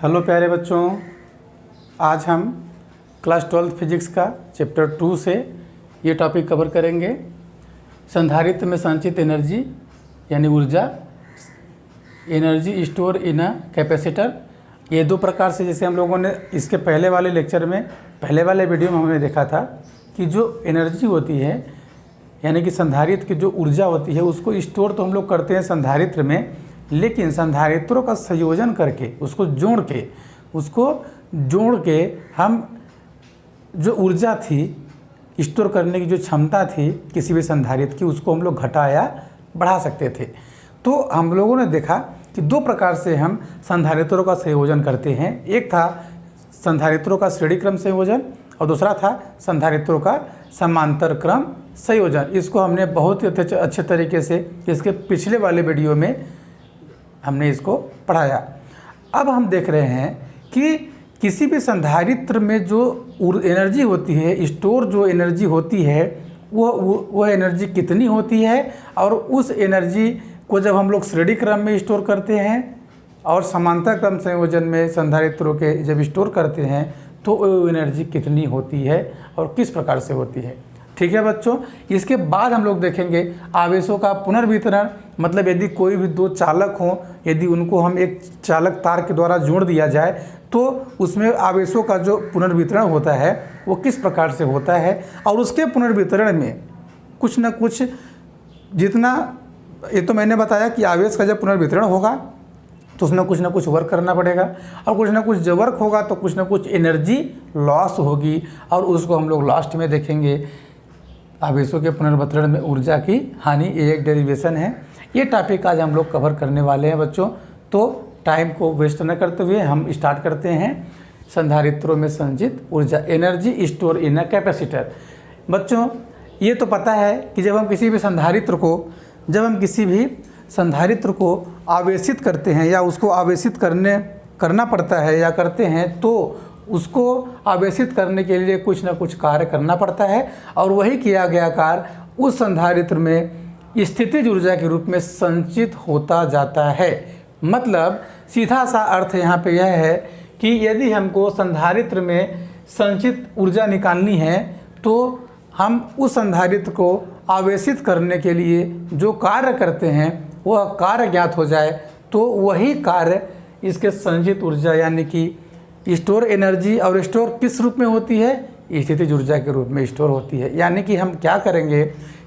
Hello प्यारे बच्चों, आज हम क्लास 12 फिजिक्स का चैप्टर 2 से ये टॉपिक कवर करेंगे। संधारित्र में संचित एनर्जी यानी ऊर्जा, energy store in a capacitor. ये दो प्रकार से, जैसे हम लोगों ने इसके पहले वाले लेक्चर में, पहले वाले वीडियो में हमने देखा था कि जो एनर्जी होती है यानी कि संधारित्र की जो ऊर्जा होती है उसको स्टोर तो हम लोग करते हैं संधारित्र में, लेकिन संधारित्रों का संयोजन करके उसको जोड़ के हम जो ऊर्जा थी स्टोर करने की जो क्षमता थी किसी भी संधारित्र की, उसको हम लोग घटा या बढ़ा सकते थे। तो हम लोगों ने देखा कि दो प्रकार से हम संधारित्रों का संयोजन करते हैं। एक था संधारित्रों का श्रेणी क्रम संयोजन और दूसरा था संधारित्रों का समांतर क्रम संयोजन। इसको हमने बहुत ही अच्छे तरीके से इसके पिछले वाले वीडियो में हमने इसको पढ़ाया। अब हम देख रहे हैं कि किसी भी संधारित्र में जो एनर्जी होती है, स्टोर जो एनर्जी होती है, वह एनर्जी कितनी होती है, और उस एनर्जी को जब हम लोग श्रेणी क्रम में स्टोर करते हैं और समांतर क्रम संयोजन में संधारित्रों के जब स्टोर करते हैं तो वो एनर्जी कितनी होती है और किस प्रकार से होती है। ठीक है बच्चों, इसके बाद हम लोग देखेंगे आवेशों का पुनर्वितरण। मतलब यदि कोई भी दो चालक हों, यदि उनको हम एक चालक तार के द्वारा जोड़ दिया जाए तो उसमें आवेशों का जो पुनर्वितरण होता है वो किस प्रकार से होता है, और उसके पुनर्वितरण में कुछ न कुछ, जितना ये तो मैंने बताया कि आवेश का जब पुनर्वितरण होगा तो उसमें कुछ ना कुछ वर्क करना पड़ेगा, और कुछ ना कुछ जब वर्क होगा तो कुछ ना कुछ एनर्जी लॉस होगी, और उसको हम लोग लास्ट में देखेंगे। आवेशों के पुनर्वितरण में ऊर्जा की हानि, ये एक डेरिवेशन है। ये टॉपिक आज हम लोग कवर करने वाले हैं बच्चों, तो टाइम को वेस्ट न करते हुए हम स्टार्ट करते हैं। संधारित्रों में संचित ऊर्जा, energy store in a capacitor. बच्चों ये तो पता है कि जब हम किसी भी संधारित्र को आवेशित करते हैं या उसको आवेशित करना पड़ता है या करते हैं, तो उसको आवेशित करने के लिए कुछ ना कुछ कार्य करना पड़ता है, और वही किया गया कार्य उस संधारित्र में स्थितिज ऊर्जा के रूप में संचित होता जाता है। मतलब सीधा सा अर्थ यहाँ पे यह है कि यदि हमको संधारित्र में संचित ऊर्जा निकालनी है तो हम उस संधारित्र को आवेशित करने के लिए जो कार्य करते हैं वह कार्य ज्ञात हो जाए तो वही कार्य इसके संचित ऊर्जा यानी कि स्टोर एनर्जी, और स्टोर किस रूप में होती है, स्थितिज ऊर्जा के रूप में स्टोर होती है। यानी कि हम क्या करेंगे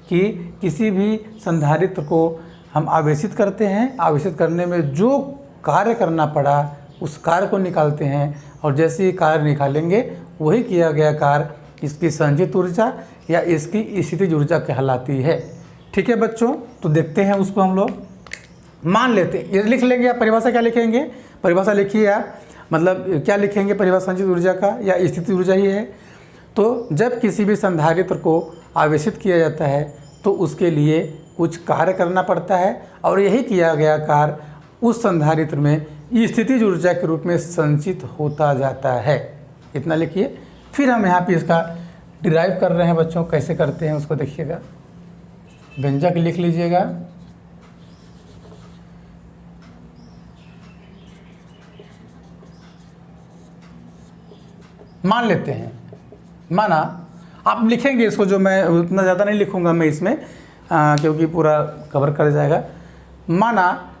कि किसी भी संधारित्र को हम आवेशित करते हैं, आवेशित करने में जो कार्य करना पड़ा उस कार्य को निकालते हैं, और जैसे ही कार्य निकालेंगे वही किया गया कार्य इसकी संचित ऊर्जा या इसकी स्थितिज ऊर्जा कहलाती है। ठीक है बच्चों, तो देखते हैं उसको हम लोग मान लेते हैं। ये लिख लेंगे आप, परिभाषा क्या लिखेंगे, परिभाषा लिखिए आप, मतलब क्या लिखेंगे, परिभाषा संचित ऊर्जा का या स्थितिज ऊर्जा ही है। तो जब किसी भी संधारित्र को आवेशित किया जाता है तो उसके लिए कुछ कार्य करना पड़ता है, और यही किया गया कार्य उस संधारित्र में स्थितिज ऊर्जा के रूप में संचित होता जाता है। इतना लिखिए। फिर हम यहाँ पे इसका डिराइव कर रहे हैं बच्चों, कैसे करते हैं उसको देखिएगा। व्यंजक लिख लीजिएगा। मान लेते हैं, माना आप लिखेंगे इसको, जो मैं उतना ज़्यादा नहीं लिखूंगा मैं इसमें क्योंकि पूरा कवर कर जाएगा। माना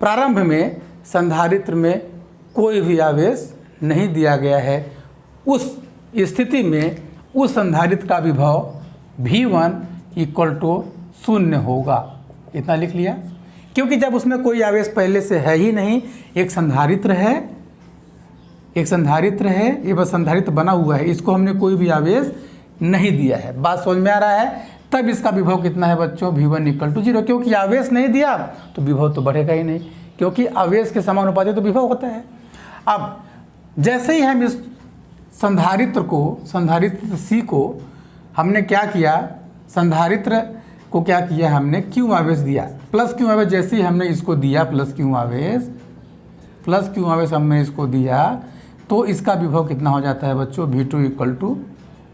प्रारंभ में संधारित्र में कोई भी आवेश नहीं दिया गया है, उस स्थिति में उस संधारित्र का विभव V1 = 0 होगा। इतना लिख लिया, क्योंकि जब उसमें कोई आवेश पहले से है ही नहीं, एक संधारित्र है, ये बस संधारित्र बना हुआ है, इसको हमने कोई भी आवेश नहीं दिया है। बात समझ में आ रहा है? तब इसका विभव कितना है बच्चों, V1 = 0। क्योंकि आवेश नहीं दिया तो विभव तो बढ़ेगा ही नहीं, क्योंकि आवेश के समानुपाती तो विभव होता है। अब जैसे ही हम इस संधारित्र C को हमने क्या किया, संधारित्र को क्या किया, हमने Q आवेश दिया, प्लस Q आवेश। जैसे ही हमने इसको दिया प्लस Q आवेश हमने इसको दिया, तो इसका विभव कितना हो जाता है बच्चों, V2 =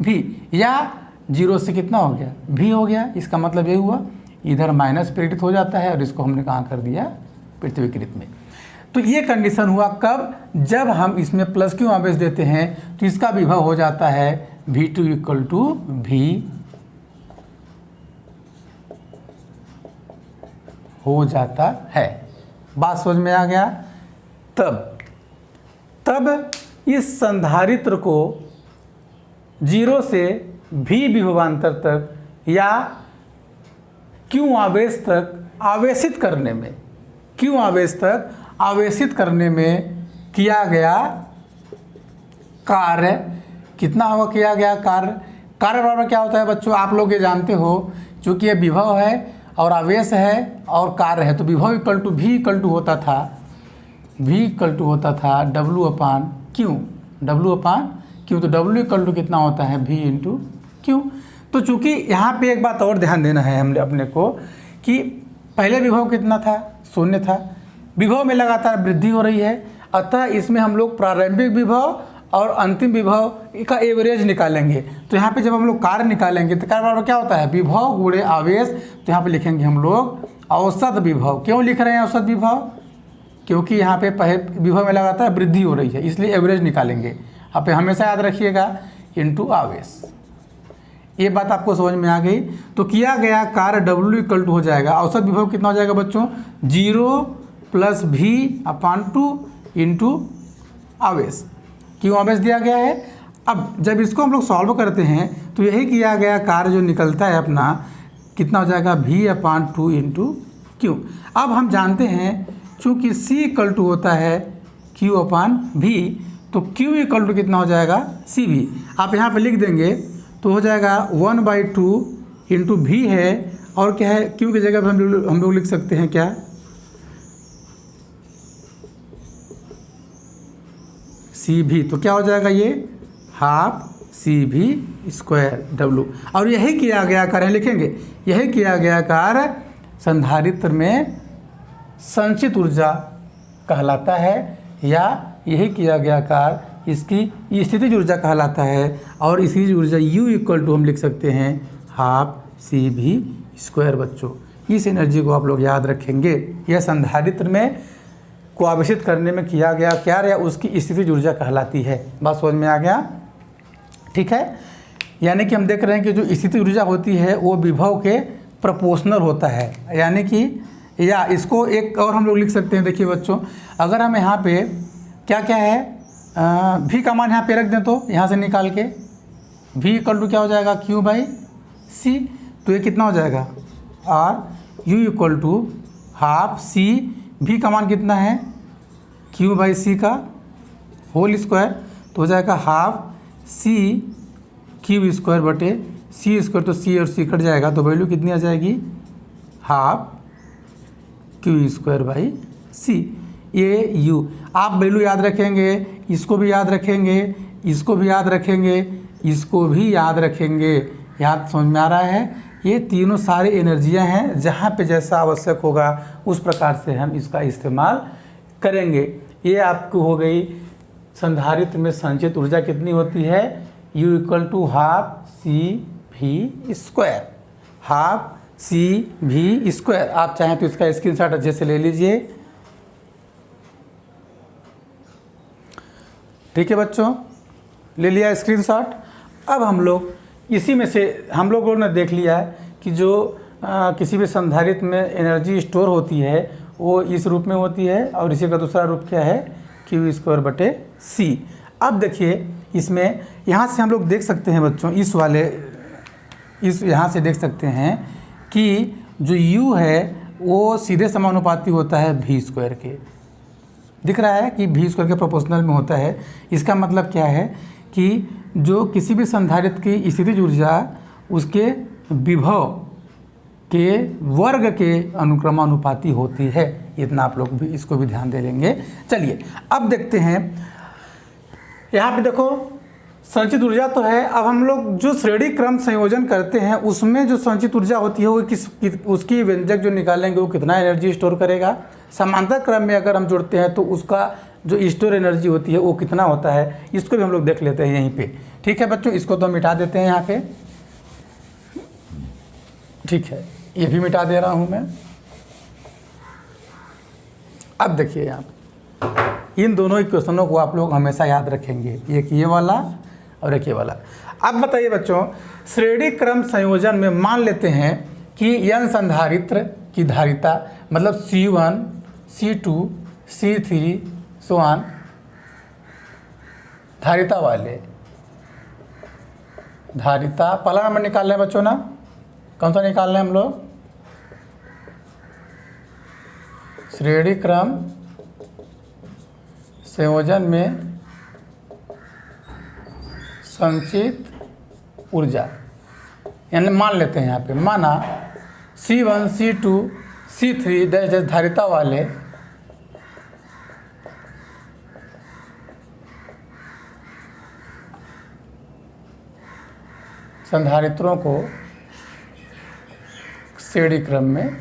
V, या 0 से कितना हो गया, V हो गया। इसका मतलब ये हुआ इधर माइनस प्रेरित हो जाता है और इसको हमने कहाँ कर दिया, पृथ्वीकृत में। तो ये कंडीशन हुआ कब, जब हम इसमें प्लस क्यू आवेश देते हैं तो इसका विभव हो जाता है V2 इक्वल टू V हो जाता है। बात समझ में आ गया। तब इस संधारित्र को 0 से V विभवांतर तक या Q आवेश तक आवेशित करने में किया गया कार्य कितना होगा, किया गया कार्य बराबर क्या होता है बच्चों, आप लोग ये जानते हो, चूँकि ये विभव है और आवेश है और कार्य है, तो विभव equal to V equal to होता था W अपान Q, तो W इक्वल टू कितना होता है V इंटू Q। तो चूँकि यहाँ पे एक बात और ध्यान देना है हमने अपने को कि पहले विभव कितना था, 0 था, विभव में लगातार वृद्धि हो रही है, अतः इसमें हम लोग प्रारंभिक विभव और अंतिम विभव का एवरेज निकालेंगे। तो यहाँ पे जब हम लोग कार्य निकालेंगे तो कार्य बराबर क्या होता है, विभव गुणे आवेश। तो यहाँ पे लिखेंगे हम लोग औसत विभव। क्यों लिख रहे हैं औसत विभव, क्योंकि यहाँ पे विभव में लगातार वृद्धि हो रही है, इसलिए एवरेज निकालेंगे। आप पे हमेशा याद रखिएगा इंटू आवेश। ये बात आपको समझ में आ गई। तो किया गया कार्य W इक्वल टू हो जाएगा, औसत विभव कितना हो जाएगा बच्चों, 0 प्लस V अपान 2 इंटू आवेश। क्यों आवेश दिया गया है। अब जब इसको हम लोग सॉल्व करते हैं तो यही किया गया कार्य जो निकलता है अपना कितना हो जाएगा, V अपान 2 इंटू Q। अब हम जानते हैं चूँकि C इक्वल टू होता है Q अपान V, तो Q इक्वल टू कितना हो जाएगा, CV। आप यहाँ पे लिख देंगे तो हो जाएगा 1/2 इंटू V है, और क्या है Q की जगह पर हम लोग लिख सकते हैं क्या, CV। तो क्या हो जाएगा ये हाफ CV स्क्वायर W। और यही किया गया कार्य, लिखेंगे यही किया गया कार्य संधारित्र में संचित ऊर्जा कहलाता है, या यही किया गया कार्य इसकी स्थितिज ऊर्जा कहलाता है। और इसी ऊर्जा U इक्वल टू हम लिख सकते हैं हाफ CV स्क्वायर। बच्चों इस एनर्जी को आप लोग याद रखेंगे। यह संधारित्र में को आवेशित करने में किया गया कार्य या उसकी स्थितिज ऊर्जा कहलाती है। बात समझ में आ गया, ठीक है। यानी कि हम देख रहे हैं कि जो स्थितिज ऊर्जा होती है वो विभव के प्रोपोर्शनल होता है, यानी कि, या इसको एक और हम लोग लिख सकते हैं। देखिए बच्चों, अगर हम यहाँ पे क्या क्या है V का मान यहाँ पे रख दें तो यहाँ से निकाल के V इक्वल टू क्या हो जाएगा, Q/C। तो ये कितना हो जाएगा, और U equal to half C, V का मान कितना है Q/C का होल स्क्वायर, तो हो जाएगा हाफ C Q स्क्वायर बटे C स्क्वायर। तो C और C कट जाएगा तो वैल्यू कितनी आ जाएगी, half Q square by C। ये U आप वैल्यू याद रखेंगे, इसको भी याद रखेंगे, इसको भी याद रखेंगे, इसको भी याद रखेंगे। याद समझ में आ रहा है। ये तीनों सारी एनर्जियां हैं, जहाँ पे जैसा आवश्यक होगा उस प्रकार से हम इसका इस्तेमाल करेंगे। ये आपको हो गई संधारित्र में संचित ऊर्जा कितनी होती है, U equal to half CV square, half CV square. आप चाहें तो इसका स्क्रीनशॉट अच्छे से ले लीजिए, ठीक है बच्चों, ले लिया स्क्रीनशॉट। अब हम लोग इसी में से हम लोगों ने देख लिया है कि जो किसी भी संधारित्र में एनर्जी स्टोर होती है वो इस रूप में होती है, और इसी का दूसरा रूप क्या है, Q स्क्वायर बटे C। अब देखिए इसमें यहाँ से हम लोग देख सकते हैं बच्चों, इस यहाँ से देख सकते हैं कि जो U है वो सीधे समानुपाती होता है V स्क्वायर के। दिख रहा है कि V स्क्वायर के प्रोपोर्शनल में होता है। इसका मतलब क्या है कि जो किसी भी संधारित्र की स्थितिज ऊर्जा उसके विभव के वर्ग के अनुक्रमानुपाती होती है। इतना आप लोग भी इसको भी ध्यान दे लेंगे। चलिए अब देखते हैं, यहाँ पे देखो संचित ऊर्जा तो है। अब हम लोग जो श्रेणी क्रम संयोजन करते हैं उसमें जो संचित ऊर्जा होती है वो उसकी व्यंजक जो निकालेंगे वो कितना एनर्जी स्टोर करेगा। समांतर क्रम में अगर हम जोड़ते हैं तो उसका जो स्टोर एनर्जी होती है वो कितना होता है, इसको भी हम लोग देख लेते हैं यहीं पे। ठीक है बच्चों, इसको तो मिटा देते हैं यहाँ पे, ठीक है, ये भी मिटा दे रहा हूँ मैं। अब देखिए यहाँ पे इन दोनों इक्वेशनों को आप लोग हमेशा याद रखेंगे, एक ये वाला और एक ये वाला। अब बताइए बच्चों, श्रेणी क्रम संयोजन में मान लेते हैं कि n संधारित्र की धारिता मतलब C1, C2, C3 so on धारिता वाले, धारिता पहला नंबर निकाल रहे हैं बच्चों ना, कौन सा निकाल रहे हैं हम लोग? श्रेणी क्रम संयोजन में संचित ऊर्जा, यानी मान लेते हैं यहाँ पे, माना C1, C2, C3 जैसे धारिता वाले संधारित्रों को श्रेणी क्रम में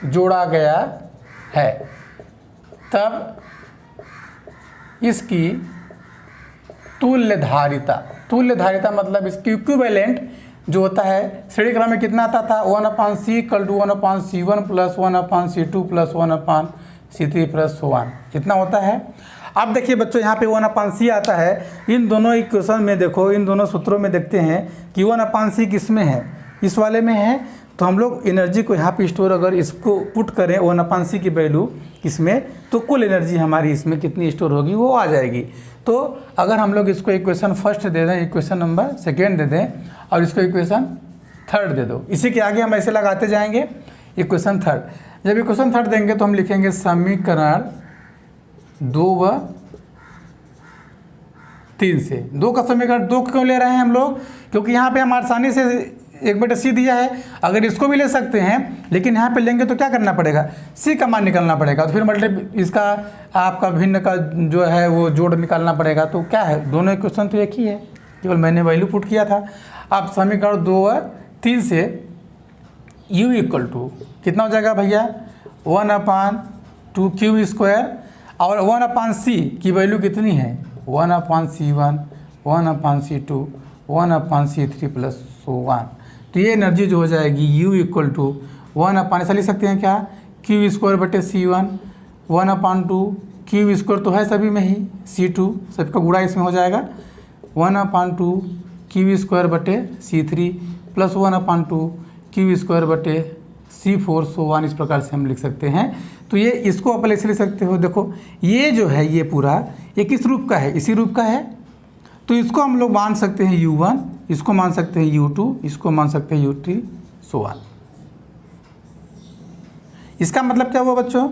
जोड़ा गया है, तब इसकी तुल्य धारिता मतलब इसकी इक्विवेलेंट जो होता है श्रेणी क्रम में कितना आता था 1/c = 1/c1 + 1/c2 + 1/c3 + so on, इतना होता है। अब देखिए बच्चों यहाँ पे 1/c आता है, इन दोनों इक्वेशन में देखो, इन दोनों सूत्रों में देखते हैं कि 1/c किस में है, इस वाले में है। तो हम लोग एनर्जी को यहाँ पे स्टोर अगर इसको पुट करें 1/c की वैल्यू इसमें, तो कुल एनर्जी हमारी इसमें कितनी स्टोर होगी वो आ जाएगी। तो अगर हम लोग इसको इक्वेशन फर्स्ट दे दें, इक्वेशन नंबर सेकेंड दे दें और इसको इक्वेशन थर्ड दे दो, इसी के आगे हम ऐसे लगाते जाएंगे इक्वेशन थर्ड। जब इक्वेशन थर्ड देंगे तो हम लिखेंगे समीकरण 2 व 3 से। 2 का समीकरण 2 क्यों ले रहे हैं हम लोग? क्योंकि यहाँ पे हम आसानी से 1/c दिया है, अगर इसको भी ले सकते हैं, लेकिन यहाँ पे लेंगे तो क्या करना पड़ेगा, c का मान निकालना पड़ेगा, तो फिर मतलब इसका आपका भिन्न का जो है वो जोड़ निकालना पड़ेगा। तो क्या है, दोनों इक्वेशन तो एक ही है, केवल मैंने वैल्यू पुट किया था। अब समीकरण 2 व 3 से u = कितना हो जाएगा भैया 1/2q², और 1/c की वैल्यू कितनी है 1/c1, 1/c2, 1/c3 + so on। तो ये एनर्जी जो हो जाएगी u = 1/, ऐसा लिख सकते हैं क्या, q²/c1, 1/2 q² तो है सभी में ही, c2 सबका गुणा इसमें हो जाएगा, 1/2 q²/c3 + 1/2 q²/c4 so on। इस प्रकार से हम लिख सकते हैं। तो ये इसको आप ऐसे लिख सकते हो, देखो ये जो है ये पूरा ये किस रूप का है, इसी रूप का है। तो इसको हम लोग मान सकते हैं u1, इसको मान सकते हैं u2, इसको मान सकते हैं u3 so on। इसका मतलब क्या हुआ बच्चों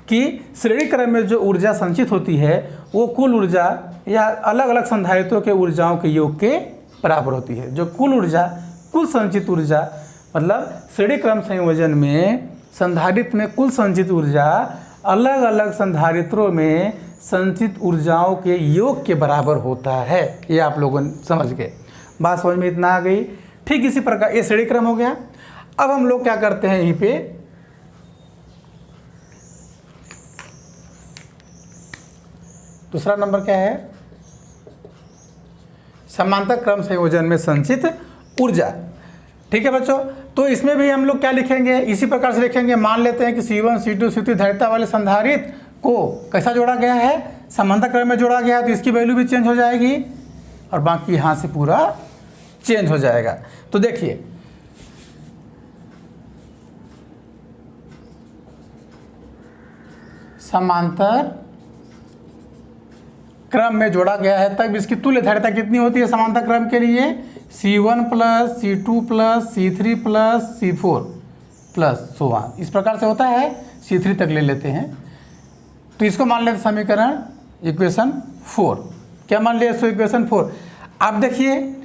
कि श्रेणी क्रम में जो ऊर्जा संचित होती है वो कुल ऊर्जा या अलग अलग संधारित्रों के ऊर्जाओं के योग के बराबर होती है। जो कुल ऊर्जा, कुल संचित ऊर्जा मतलब श्रेणी क्रम संयोजन में संधारित्र में कुल संचित ऊर्जा अलग अलग संधारित्रों में संचित ऊर्जाओं के योग के बराबर होता है। ये आप लोगों ने समझ गए, बात समझ में इतना आ गई। ठीक इसी प्रकार ये श्रेणी क्रम हो गया। अब हम लोग क्या करते हैं, यहीं पे दूसरा नंबर क्या है, समांतर क्रम संयोजन में संचित ऊर्जा। ठीक है बच्चों, तो इसमें भी हम लोग क्या लिखेंगे, इसी प्रकार से लिखेंगे। मान लेते हैं कि C1, C2, C3 धारिता वाले संधारित्र को कैसा जोड़ा गया है, समांतर क्रम में जोड़ा गया है, तो इसकी वैल्यू भी चेंज हो जाएगी और बाकी यहाँ से पूरा चेंज हो जाएगा। तो देखिए समांतर क्रम में जोड़ा गया है, तब इसकी तुल्य धारिता कितनी होती है समांतर क्रम के लिए, C1 + C2 + C3 + C4 + so on। इस प्रकार से होता है, C3 तक ले लेते हैं। तो इसको मान लेते समीकरण इक्वेशन 4। क्या मान लिया इसको, इक्वेशन 4। अब देखिए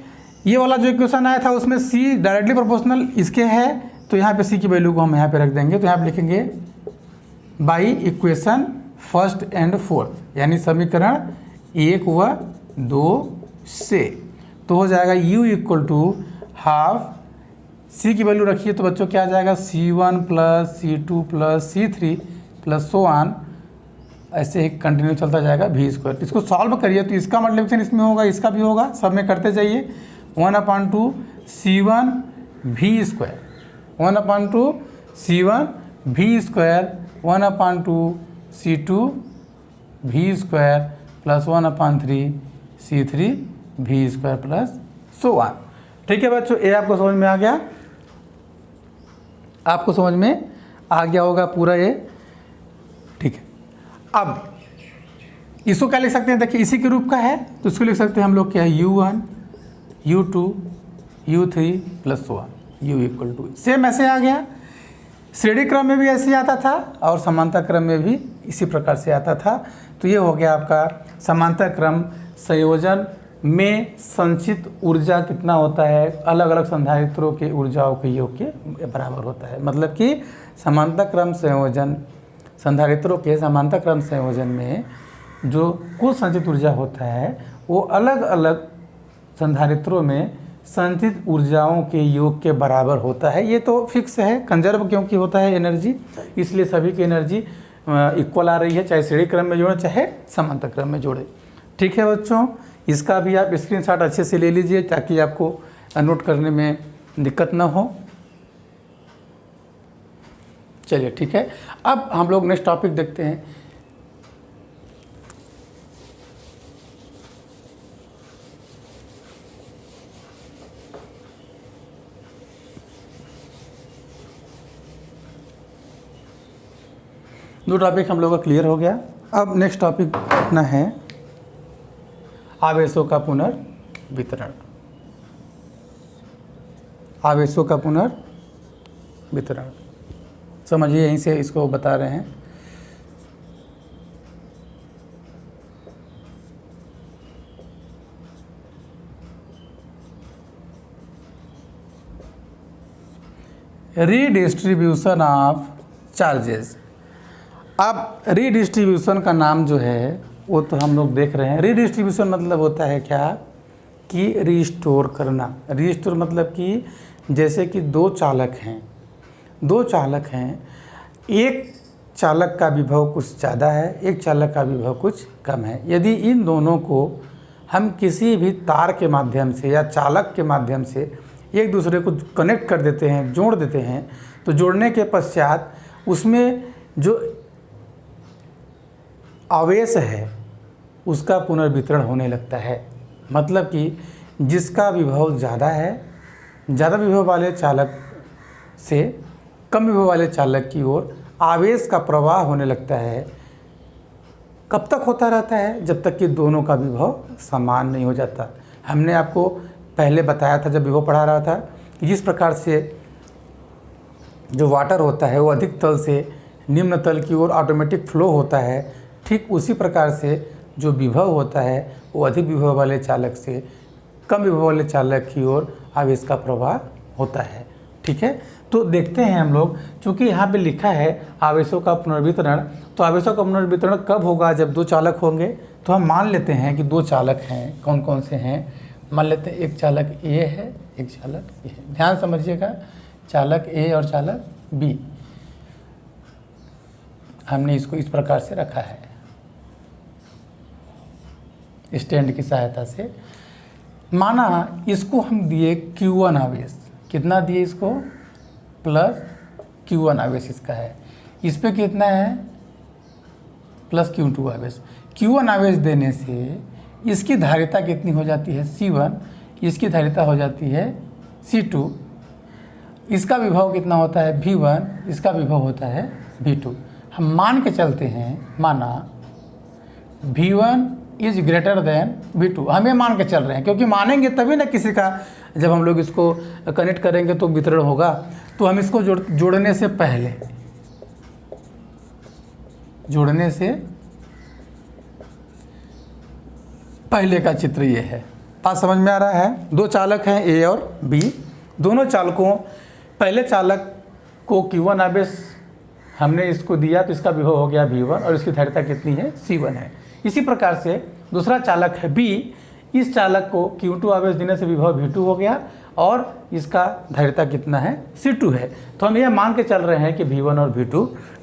ये वाला जो इक्वेशन आया था उसमें C डायरेक्टली प्रोपोर्शनल इसके है, तो यहाँ पे C की वैल्यू को हम यहाँ पे रख देंगे। तो यहाँ पे लिखेंगे by equation first and fourth, यानी समीकरण 1 व 2 से। तो हो जाएगा u = हाफ, C की वैल्यू रखिए तो बच्चों क्या आ जाएगा C1 + C2 + C3 + so on, ऐसे ही कंटिन्यू चलता जाएगा v²। इसको सॉल्व करिए तो इसका मल्टीप्लिकेशन इसमें होगा, इसका भी होगा, सब में करते जाइए। 1/2 C1 v², 1/2 C1 v square 1/2 C2 v square plus 1/3 C3 v square plus so on. ठीक है बच्चों, ये आपको समझ में आ गया, आपको समझ में आ गया होगा पूरा ये। ठीक है, अब इसको क्या लिख सकते हैं, देखिए इसी के रूप का है तो इसको लिख सकते हैं हम लोग क्या है, U1 U2 U3 plus so on, U equal to. Same ऐसे आ गया, श्रेणी क्रम में भी ऐसे ही आता था और समांतर क्रम में भी इसी प्रकार से आता था। तो ये हो गया आपका समांतर क्रम संयोजन में संचित ऊर्जा कितना होता है, अलग अलग संधारित्रों के ऊर्जाओं के योग के बराबर होता है। मतलब कि समांतर क्रम संयोजन, संधारित्रों के समांतर क्रम संयोजन में जो कुल संचित ऊर्जा होता है वो अलग अलग संधारित्रों में संचित ऊर्जाओं के योग के बराबर होता है। ये तो फिक्स है, कंजर्व क्योंकि होता है एनर्जी, इसलिए सभी की एनर्जी इक्वल आ रही है, चाहे श्रेणी क्रम में जोड़े चाहे समांतर क्रम में जोड़े। ठीक है बच्चों, इसका भी आप स्क्रीनशॉट अच्छे से ले लीजिए ताकि आपको नोट करने में दिक्कत ना हो। चलिए ठीक है, अब हम लोग नेक्स्ट टॉपिक देखते हैं। दो टॉपिक हम लोग का क्लियर हो गया। अब नेक्स्ट टॉपिक अपना है आवेशों का पुनर्वितरण। आवेशों का पुनर्वितरण समझिए, यहीं से इसको बता रहे हैं। Redistribution of charges. अब रीडिस्ट्रीब्यूशन का नाम जो है वो तो हम लोग देख रहे हैं। रीडिस्ट्रीब्यूशन मतलब होता है क्या कि रीस्टोर करना। रीस्टोर मतलब कि जैसे कि दो चालक हैं, एक चालक का विभव कुछ ज़्यादा है, एक चालक का विभव कुछ कम है। यदि इन दोनों को हम किसी भी तार के माध्यम से या चालक के माध्यम से एक दूसरे को कनेक्ट कर देते हैं, जोड़ देते हैं, तो जोड़ने के पश्चात उसमें जो आवेश है उसका पुनर्वितरण होने लगता है। मतलब कि जिसका विभव ज़्यादा है, ज़्यादा विभव वाले चालक से कम विभव वाले चालक की ओर आवेश का प्रवाह होने लगता है। कब तक होता रहता है? जब तक कि दोनों का विभव समान नहीं हो जाता। हमने आपको पहले बताया था जब विभव पढ़ा रहा था कि जिस प्रकार से जो वाटर होता है वो अधिक तल से निम्न तल की ओर ऑटोमेटिक फ्लो होता है, ठीक उसी प्रकार से जो विभव होता है वो अधिक विभव वाले चालक से कम विभव वाले चालक की ओर आवेश का प्रवाह होता है। ठीक है, तो देखते हैं हम लोग, चूँकि यहाँ पे लिखा है आवेशों का पुनर्वितरण, तो आवेशों का पुनर्वितरण कब होगा? जब दो चालक होंगे। तो हम मान लेते हैं कि दो चालक हैं, कौन कौन से हैं? मान लेते हैं एक चालक ए है, एक चालक ए है। ध्यान समझिएगा, चालक ए और चालक बी, हमने इसको इस प्रकार से रखा है स्टैंड की सहायता से। माना इसको हम दिए Q1 आवेश, कितना दिए इसको? प्लस Q1 आवेश इसका है। इस पे कितना है? प्लस Q2 आवेश। Q1 आवेश देने से इसकी धारिता कितनी हो जाती है? C1। इसकी धारिता हो जाती है C2। इसका विभव कितना होता है? V1। इसका विभव होता है V2। हम मान के चलते हैं, माना V1 is greater than V2। हम ये मान के चल रहे हैं, क्योंकि मानेंगे तभी ना किसी का, जब हम लोग इसको कनेक्ट करेंगे तो वितरण होगा। तो हम इसको जोड़ने से पहले का चित्र ये है। बात समझ में आ रहा है? दो चालक हैं A और B। दोनों चालकों, पहले चालक को Q1 आवेश हमने इसको दिया तो इसका विभव हो गया V1 और इसकी धारिता कितनी है? C1 है। इसी प्रकार से दूसरा चालक है B, इस चालक को Q2 आवेश देने से विभव V2 हो गया और इसका धारिता कितना है? C2 है। तो हम यह मान के चल रहे हैं कि V1 और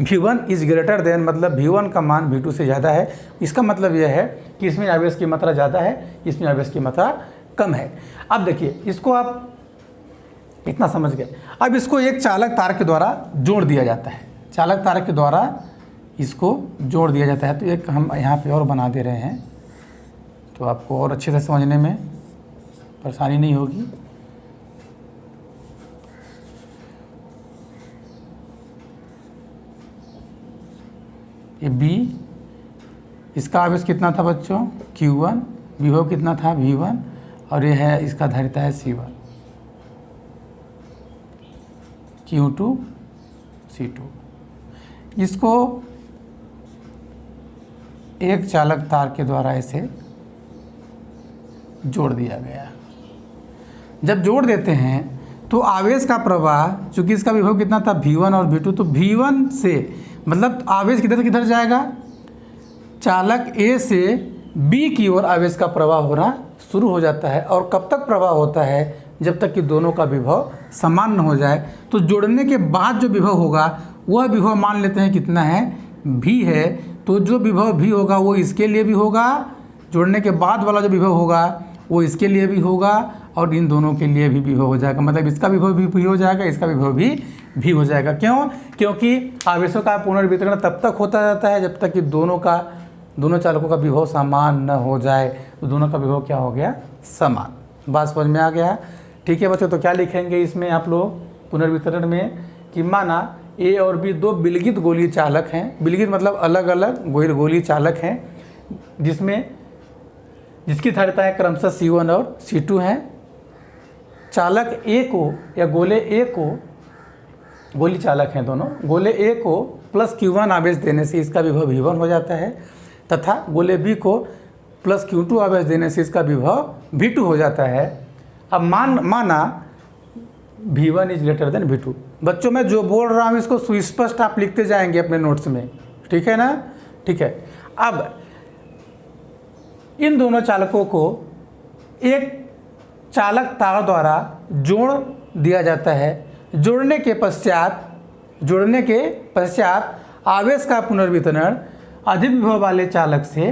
V1 इज ग्रेटर देन, मतलब V1 का मान V2 से ज़्यादा है। इसका मतलब यह है कि इसमें आवेश की मात्रा ज़्यादा है, इसमें आवेश की मात्रा कम है। अब देखिए, इसको आप इतना समझ गए। अब इसको एक चालक तार के द्वारा जोड़ दिया जाता है। चालक तार के द्वारा इसको जोड़ दिया जाता है। तो एक हम यहाँ पे और बना दे रहे हैं तो आपको और अच्छे से समझने में परेशानी नहीं होगी। ये B, इसका आवेश कितना था बच्चों Q1, विभव कितना था V1, और ये है इसका धारिता है C1, Q2 C2। इसको एक चालक तार के द्वारा इसे जोड़ दिया गया। जब जोड़ देते हैं तो आवेश का प्रवाह, चूंकि इसका विभव कितना था V1 और V2, तो V1 से मतलब आवेश किधर किधर जाएगा, चालक A से B की ओर आवेश का प्रवाह होना शुरू हो जाता है। और कब तक प्रवाह होता है, जब तक कि दोनों का विभव समान न हो जाए। तो जोड़ने के बाद जो विभव होगा वह विभव मान लेते हैं कितना है, V है। तो जो विभव V होगा वो इसके लिए भी होगा, जोड़ने के बाद वाला जो विभव होगा वो इसके लिए भी होगा, और इन दोनों के लिए भी विभव हो जाएगा। मतलब इसका विभव भी हो जाएगा, इसका विभव भी हो जाएगा। क्यों? क्योंकि आवेशों का पुनर्वितरण तब तक होता रहता है जब तक कि दोनों चालकों का विभव समान न हो जाए। तो दोनों का विभव क्या हो गया, समान। बात समझ में आ गया? ठीक है बच्चों, तो क्या लिखेंगे इसमें आप लोग पुनर्वितरण में कि माना A और B दो विलगित गोलीय चालक हैं। विलगित मतलब अलग अलग गोलीय चालक हैं, जिसकी धारिता है क्रमशः C1 और C2 हैं। चालक A को या गोले A को, गोली चालक हैं दोनों, गोले A को प्लस Q1 आवेश देने से इसका विभव V1 हो जाता है, तथा गोले B को प्लस Q2 आवेश देने से इसका विभव V2 हो जाता है। अब माना V1 is greater than V2। बच्चों मैं जो बोल रहा हूँ इसको सुस्पष्ट आप लिखते जाएंगे अपने नोट्स में, ठीक है ना? ठीक है। अब इन दोनों चालकों को एक चालक तार द्वारा जोड़ दिया जाता है। जोड़ने के पश्चात आवेश का पुनर्वितरण अधिक विभव वाले चालक से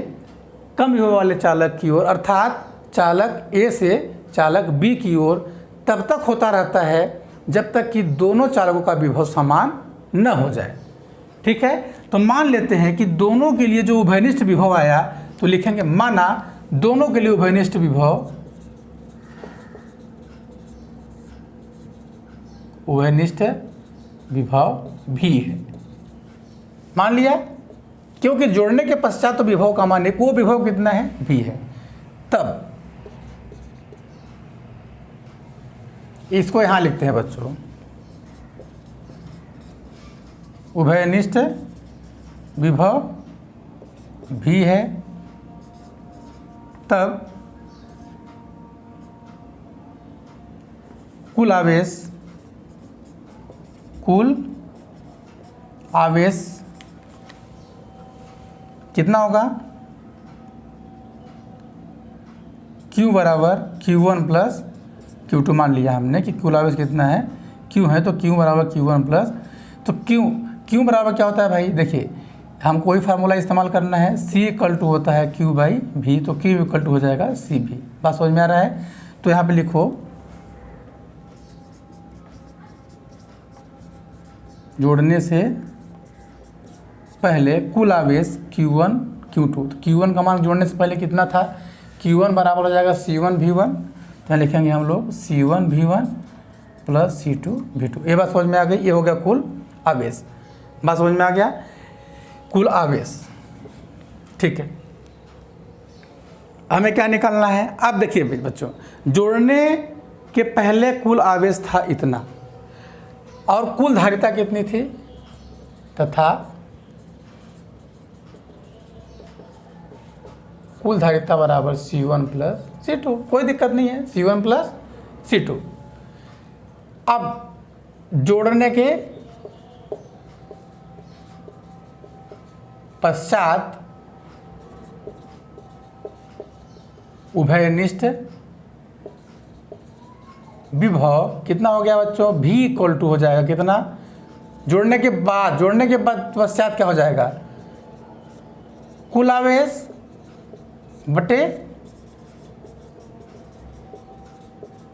कम विभव वाले चालक की ओर, अर्थात चालक A से चालक B की ओर तब तक होता रहता है जब तक कि दोनों चालकों का विभव समान न हो जाए। ठीक है, तो मान लेते हैं कि दोनों के लिए जो उभयनिष्ठ विभव आया, तो लिखेंगे माना दोनों के लिए उभयनिष्ठ विभव भी है। मान लिया, क्योंकि जोड़ने के पश्चात तो विभव का मान एक, वो विभव कितना है, भी है। तब इसको यहां लिखते हैं बच्चों, उभयनिष्ठ विभव भी है, तब कुल आवेश कितना होगा, Q बराबर Q1 प्लस Q2। मान लिया हमने कि कुल आवेश कितना है, Q है, तो Q बराबर Q1 प्लस, तो Q बराबर क्या होता है भाई, देखिए हमको वही फार्मूला इस्तेमाल करना है, C इक्वल टू होता है Q बाई V, तो Q इक्वल टू हो जाएगा CV। बात समझ में आ रहा है? तो यहाँ पे लिखो, जोड़ने से पहले कुल आवेश Q1 Q2, तो Q1 का मान जोड़ने से पहले कितना था, Q1 बराबर हो जाएगा C1 V1, तो यहाँ लिखेंगे हम लोग C1 V1 plus C2 V2। ये बात समझ में आ गई, ये हो गया कुल आवेश। बात समझ में आ गया, कुल आवेश। ठीक है, हमें क्या निकालना है, अब देखिए बच्चों, जोड़ने के पहले कुल आवेश था इतना, और कुल धारिता कितनी थी, तथा कुल धारिता बराबर C1 प्लस C2। कोई दिक्कत नहीं है, C1 प्लस C2। अब जोड़ने के पश्चात उभयनिष्ठ विभव कितना हो गया बच्चों, V इक्वल टू हो जाएगा कितना, जोड़ने के बाद पश्चात क्या हो जाएगा, कुल आवेश बटे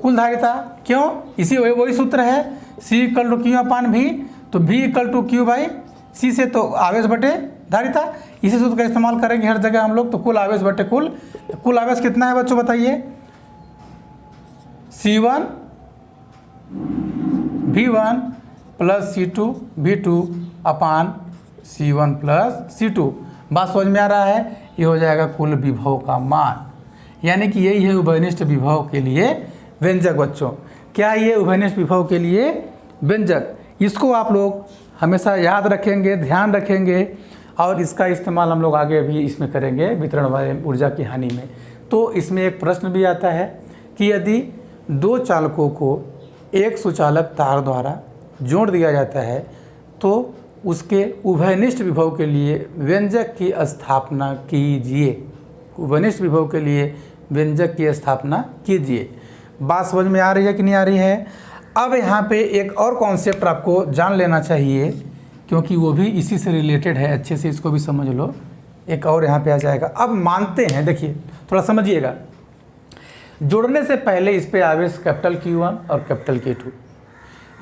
कुल धारिता। क्यों? इसी वही सूत्र है, C equal to Q upon V, तो V equal to Q by C से तो आवेश बटे धारिता, इसी सूत्र का इस्तेमाल करेंगे हर जगह हम लोग। तो कुल आवेश बटे कुल आवेश कितना है बच्चों बताइए, C1 V1 plus C2 V2 अपान C1 प्लस C2। बात समझ में आ रहा है, ये हो जाएगा कुल विभव का मान, यानी कि यही है उभयनिष्ठ विभव के लिए व्यंजक। बच्चों क्या ये उभयनिष्ठ विभव के लिए व्यंजक, इसको आप लोग हमेशा याद रखेंगे, ध्यान रखेंगे, और इसका इस्तेमाल हम लोग आगे भी इसमें करेंगे वितरण वाले ऊर्जा की हानि में। तो इसमें एक प्रश्न भी आता है कि यदि दो चालकों को एक सुचालक तार द्वारा जोड़ दिया जाता है तो उसके उभयनिष्ठ विभव के लिए व्यंजक की स्थापना कीजिए। उभयनिष्ठ विभव के लिए व्यंजक की स्थापना कीजिए। बात समझ में आ रही है कि नहीं आ रही है? अब यहाँ पे एक और कॉन्सेप्ट आपको जान लेना चाहिए, क्योंकि वो भी इसी से रिलेटेड है, अच्छे से इसको भी समझ लो। एक और यहाँ पे आ जाएगा। अब मानते हैं, देखिए थोड़ा समझिएगा, जोड़ने से पहले इस पे आवेश कैपिटल Q1 और कैपिटल K2,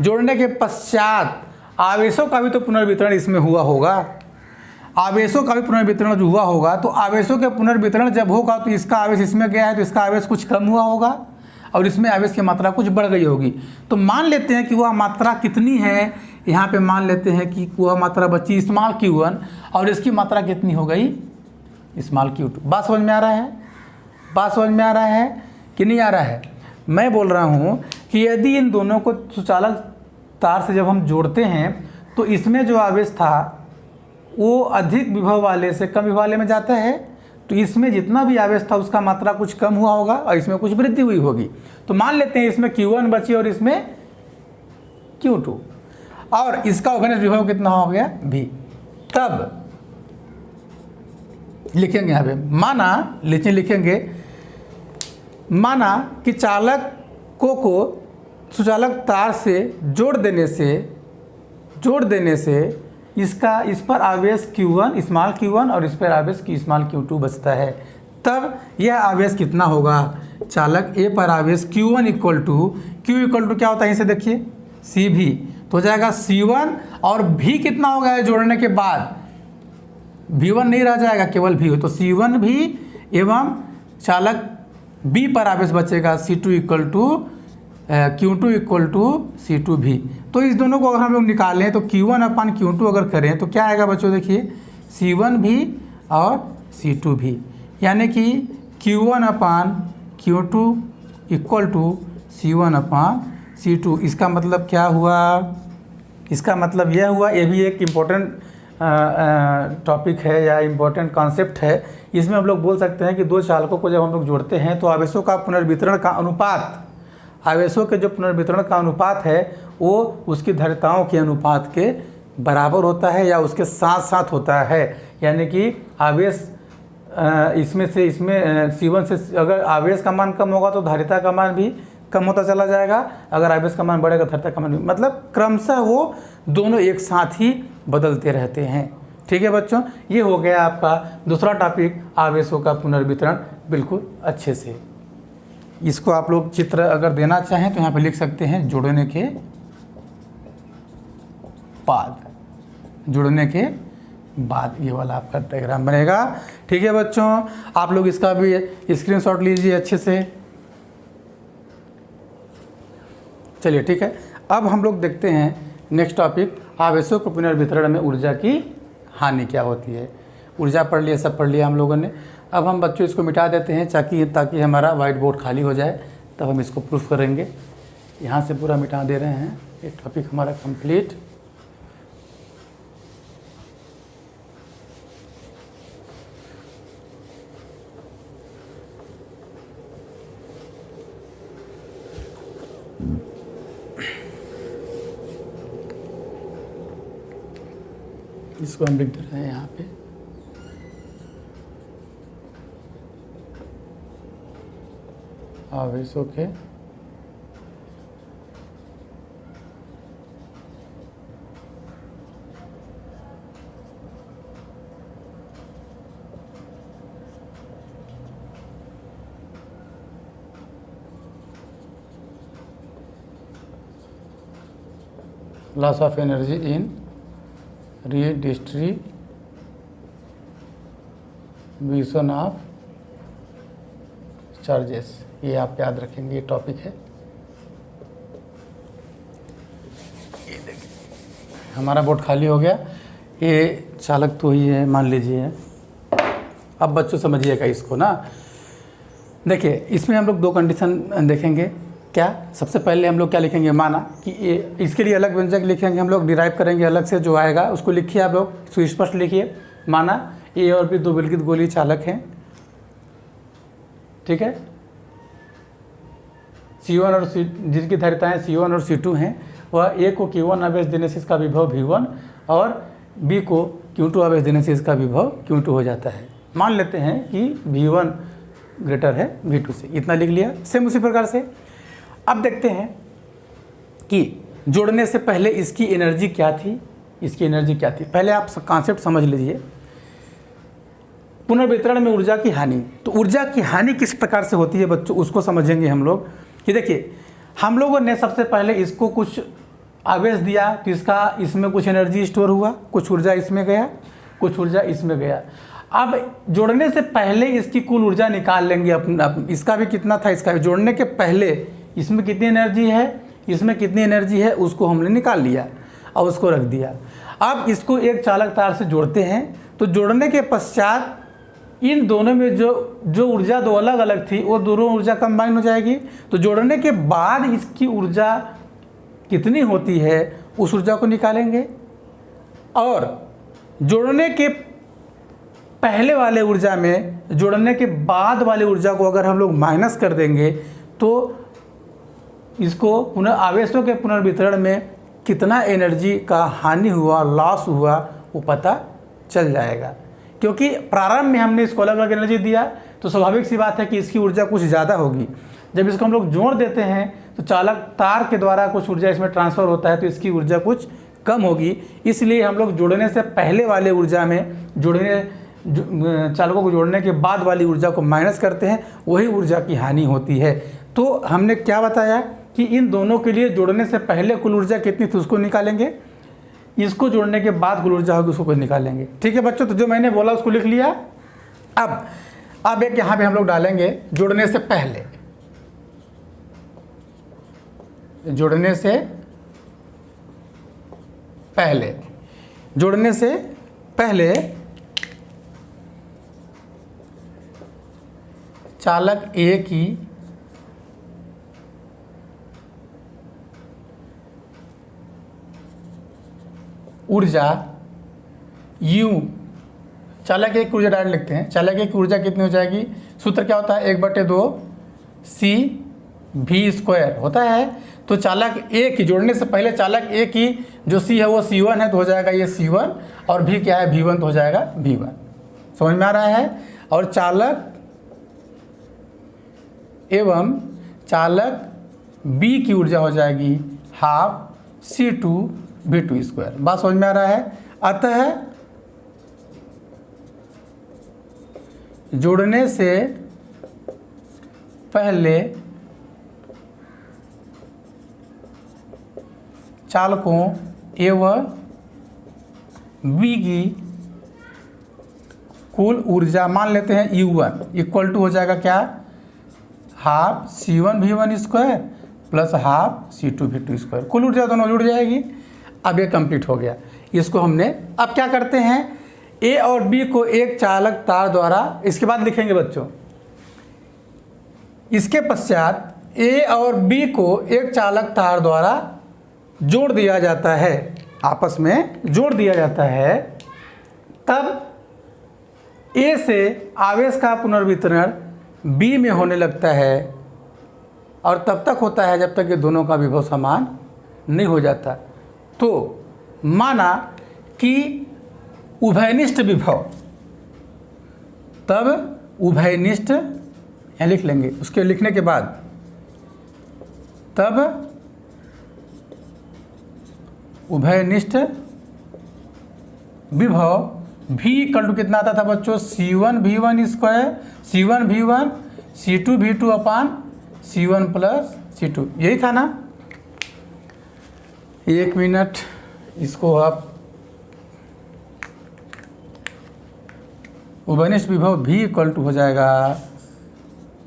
जोड़ने के पश्चात आवेशों का भी तो पुनर्वितरण इसमें हुआ होगा। आवेशों का भी पुनर्वितरण जो हुआ होगा, तो आवेशों के पुनर्वितरण जब होगा तो इसका आवेश इसमें गया है तो इसका आवेश कुछ कम हुआ होगा और इसमें आवेश की मात्रा कुछ बढ़ गई होगी। तो मान लेते हैं कि वह मात्रा कितनी है, यहाँ पे मान लेते हैं कि वह मात्रा बची स्मॉल Q1 और इसकी मात्रा कितनी हो गई स्मॉल Q2। बात समझ में आ रहा है? बात समझ में आ रहा है कि नहीं आ रहा है? मैं बोल रहा हूँ कि यदि इन दोनों को सुचालक तार से जब हम जोड़ते हैं तो इसमें जो आवेश था वो अधिक विभव वाले से कम विभव वाले में जाता है, तो इसमें जितना भी आवेश था उसका मात्रा कुछ कम हुआ होगा और इसमें कुछ वृद्धि हुई होगी। तो मान लेते हैं इसमें Q1 बची और इसमें Q2, और इसका उभयनिष्ठ विभव कितना हो गया V। तब लिखेंगे यहाँ पे, माना लिखेंगे, माना कि चालकों को सुचालक तार से जोड़ देने से इसका इस पर आवेश Q1 स्मॉल Q1 और इस पर आवेश स्मॉल Q2 बचता है। तब यह आवेश कितना होगा, चालक A पर आवेश Q1 इक्वल टू क्या होता है इसे देखिए CV, तो हो जाएगा C1 और V कितना हो गया है जोड़ने के बाद, V1 नहीं रह जाएगा, केवल V हो, तो C1 भी एवं चालक B पर आवेश बचेगा C2 equal to Q2 equal to C2V। तो इस दोनों को अगर हम लोग निकालें तो Q1 अपान Q2 अगर करें तो क्या आएगा बच्चों, देखिए C1V और C2V, यानी कि Q1 upon Q2 equal to C1 upon C2। इसका मतलब क्या हुआ, इसका मतलब यह हुआ, ये भी एक इम्पोर्टेंट टॉपिक है या इम्पोर्टेंट कॉन्सेप्ट है। इसमें हम लोग बोल सकते हैं कि दो चालकों को जब हम लोग जोड़ते हैं तो आवेशों का पुनर्वितरण का अनुपात, आवेशों के जो पुनर्वितरण का अनुपात है वो उसकी धारिताओं के अनुपात के बराबर होता है या उसके साथ साथ होता है। यानी कि आवेश इसमें C1 से अगर आवेश का मान कम होगा तो धारिता का मान भी कम होता चला जाएगा, अगर आवेश का मान बढ़ेगा धारिता का मान भी, मतलब क्रमशः वो दोनों एक साथ ही बदलते रहते हैं। ठीक है बच्चों, ये हो गया आपका दूसरा टॉपिक, आवेशों का पुनर्वितरण, बिल्कुल अच्छे से। इसको आप लोग चित्र अगर देना चाहें तो यहाँ पे लिख सकते हैं जोड़ने के बाद, ये वाला आपका डायग्राम बनेगा। ठीक है बच्चों, आप लोग इसका भी स्क्रीनशॉट लीजिए अच्छे से। चलिए ठीक है, अब हम लोग देखते हैं नेक्स्ट टॉपिक, आवेशों के पुनर्वितरण में ऊर्जा की हानि क्या होती है। ऊर्जा पढ़ लिया, सब पढ़ लिया हम लोगों ने। अब हम बच्चों इसको मिटा देते हैं ताकि हमारा वाइट बोर्ड खाली हो जाए, तब हम इसको प्रूफ करेंगे। यहाँ से पूरा मिटा दे रहे हैं, ये टॉपिक हमारा कंप्लीट। इसको हम लिख दे रहे हैं यहाँ पे, आवेशों के loss of energy in redistribution of charges, ये आप याद रखेंगे, ये टॉपिक है। ये देखिए हमारा बोर्ड खाली हो गया, ये चालक तो ही है मान लीजिए। अब बच्चों समझिएगा इसको ना, देखिए इसमें हम लोग दो कंडीशन देखेंगे। क्या, सबसे पहले हम लोग क्या लिखेंगे, माना कि ये, इसके लिए अलग व्यंजक लिखेंगे हम लोग, डिराइव करेंगे अलग से, जो आएगा उसको लिखिए आप लोग, सुस्पष्ट लिखिए। माना ए और बी दो विलगित गोलीय चालक हैं, ठीक है। C1 और C, जिनकी धारिताएं C1 और C2 हैं, वह ए को Q1 आवेश देने से इसका विभव V1 और बी को Q2 आवेश देने से इसका विभव Q2 हो जाता है। मान लेते हैं कि V1 ग्रेटर है V2 से, इतना लिख लिया। सेम उसी प्रकार से अब देखते हैं कि जोड़ने से पहले इसकी एनर्जी क्या थी, इसकी एनर्जी क्या थी। पहले आप कॉन्सेप्ट समझ लीजिए, पुनर्वितरण में ऊर्जा की हानि। तो ऊर्जा की हानि किस प्रकार से होती है बच्चों, उसको समझेंगे हम लोग। कि देखिए हम लोगों ने सबसे पहले इसको कुछ आवेश दिया, तो इसमें कुछ एनर्जी स्टोर हुआ, कुछ ऊर्जा इसमें गया, कुछ ऊर्जा इसमें गया। अब जोड़ने से पहले इसकी कुल ऊर्जा निकाल लेंगे अपना, इसका भी कितना था, इसका भी। जोड़ने के पहले इसमें कितनी एनर्जी है, इसमें कितनी एनर्जी है, उसको हमने निकाल लिया और उसको रख दिया। अब इसको एक चालक तार से जोड़ते हैं, तो जोड़ने के पश्चात इन दोनों में जो ऊर्जा दो अलग अलग थी, वो दोनों ऊर्जा कंबाइन हो जाएगी। तो जोड़ने के बाद इसकी ऊर्जा कितनी होती है, उस ऊर्जा को निकालेंगे। और जोड़ने के पहले वाले ऊर्जा में जोड़ने के बाद वाले ऊर्जा को अगर हम लोग माइनस कर देंगे, तो इसको आवेशों के पुनर्वितरण में कितना एनर्जी का हानि हुआ, लॉस हुआ, वो पता चल जाएगा। क्योंकि प्रारंभ में हमने इसको अलग अलग एनर्जी दिया, तो स्वाभाविक सी बात है कि इसकी ऊर्जा कुछ ज़्यादा होगी। जब इसको हम लोग जोड़ देते हैं, तो चालक तार के द्वारा कुछ ऊर्जा इसमें ट्रांसफ़र होता है, तो इसकी ऊर्जा कुछ कम होगी। इसलिए हम लोग जोड़ने से पहले वाले ऊर्जा में चालकों को जोड़ने के बाद वाली ऊर्जा को माइनस करते हैं, वही ऊर्जा की हानि होती है। तो हमने क्या बताया कि इन दोनों के लिए जोड़ने से पहले कुल ऊर्जा कितनी थी उसको निकालेंगे, इसको जोड़ने के बाद कुल ऊर्जा होगी उसको निकालेंगे। ठीक है बच्चों, तो जो मैंने बोला उसको लिख लिया। अब एक यहाँ पे हम लोग डालेंगे जोड़ने से पहले, जोड़ने से पहले, जोड़ने से पहले चालक ए की ऊर्जा U, चालक एक ऊर्जा डायरेक्ट लिखते हैं। चालक एक ऊर्जा कितनी हो जाएगी, सूत्र क्या होता है, 1/2 CV² होता है। तो चालक ए की, जोड़ने से पहले चालक ए की जो C है वो C1 है, तो हो जाएगा ये C1, और भी क्या है V1, तो हो जाएगा V1। समझ में आ रहा है। और चालक एवं चालक B की ऊर्जा हो जाएगी हाफ C2V2²। बात समझ में आ रहा है। अतः जोड़ने से पहले चालकों ए व बी की कुल ऊर्जा मान लेते हैं U1 इक्वल टू हो जाएगा क्या, half C1V1² plus half C2V2²। कुल ऊर्जा दोनों जुड़ जाएगी। अब ये कंप्लीट हो गया। इसको हमने, अब क्या करते हैं, ए और बी को एक चालक तार द्वारा, इसके बाद लिखेंगे बच्चों, इसके पश्चात ए और बी को एक चालक तार द्वारा जोड़ दिया जाता है, आपस में जोड़ दिया जाता है। तब ए से आवेश का पुनर्वितरण बी में होने लगता है, और तब तक होता है जब तक ये दोनों का विभव समान नहीं हो जाता। तो माना कि उभयनिष्ठ विभव, तब उभयनिष्ठ यहाँ लिख लेंगे, उसके लिखने के बाद तब उभयनिष्ठ विभव V इक्वल टू कितना आता था बच्चों, C1V1², C1V1 C2V2 अपान C1 प्लस C2, यही था ना। 1 मिनट, इसको आप उभयनिष्ठ विभव V इक्वल टू हो जाएगा